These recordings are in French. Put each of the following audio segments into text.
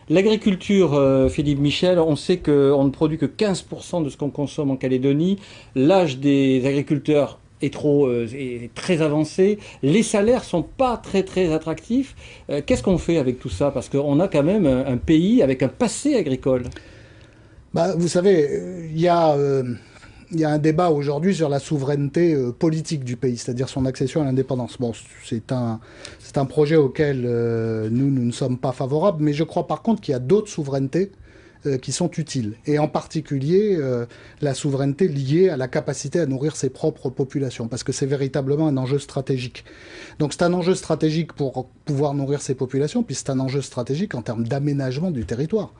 L'agriculture, Philippe Michel, on sait qu'on ne produit que 15% de ce qu'on consomme en Calédonie. L'âge des agriculteurs est très avancé. Les salaires sont pas très attractifs. Qu'est-ce qu'on fait avec tout ça? Parce qu'on a quand même un pays avec un passé agricole. Bah, vous savez, il y a un débat aujourd'hui sur la souveraineté politique du pays, c'est-à-dire son accession à l'indépendance. Bon, c'est un projet auquel nous ne sommes pas favorables, mais je crois par contre qu'il y a d'autres souverainetés qui sont utiles. Et en particulier, la souveraineté liée à la capacité à nourrir ses propres populations, parce que c'est véritablement un enjeu stratégique. Donc c'est un enjeu stratégique pour pouvoir nourrir ses populations, puis c'est un enjeu stratégique en termes d'aménagement du territoire.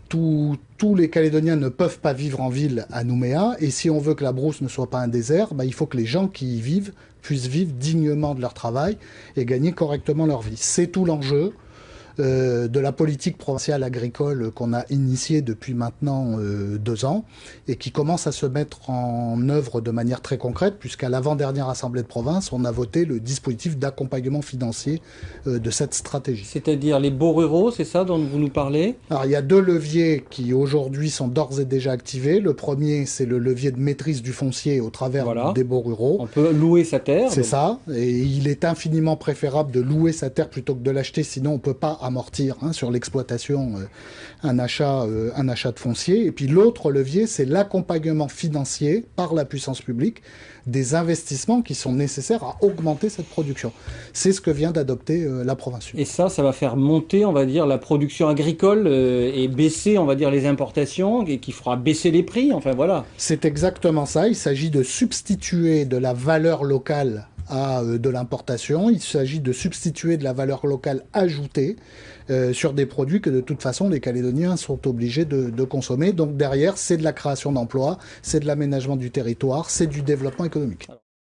Tous les Calédoniens ne peuvent pas vivre en ville à Nouméa, et si on veut que la brousse ne soit pas un désert, bah, il faut que les gens qui y vivent puissent vivre dignement de leur travail et gagner correctement leur vie. C'est tout l'enjeu de la politique provinciale agricole qu'on a initiée depuis maintenant 2 ans et qui commence à se mettre en œuvre de manière très concrète, puisqu'à l'avant-dernière Assemblée de province, on a voté le dispositif d'accompagnement financier de cette stratégie. C'est-à-dire les beaux ruraux, c'est ça dont vous nous parlez? Alors, il y a 2 leviers qui aujourd'hui sont d'ores et déjà activés. Le premier, c'est le levier de maîtrise du foncier au travers Voilà. des baux ruraux. On peut louer sa terre. C'est ça. Et il est infiniment préférable de louer sa terre plutôt que de l'acheter, sinon on ne peut pas amortir sur l'exploitation un achat de foncier. Et puis l'autre levier, c'est l'accompagnement financier par la puissance publique des investissements qui sont nécessaires à augmenter cette production. C'est ce que vient d'adopter la province sud. Et ça va faire monter, on va dire, la production agricole et baisser, on va dire, les importations et qui fera baisser les prix. Enfin voilà. C'est exactement ça. Il s'agit de substituer de la valeur locale à de l'importation. Il s'agit de substituer de la valeur locale ajoutée sur des produits que de toute façon les Calédoniens sont obligés de consommer. Donc derrière, c'est de la création d'emplois, c'est de l'aménagement du territoire, c'est du développement économique.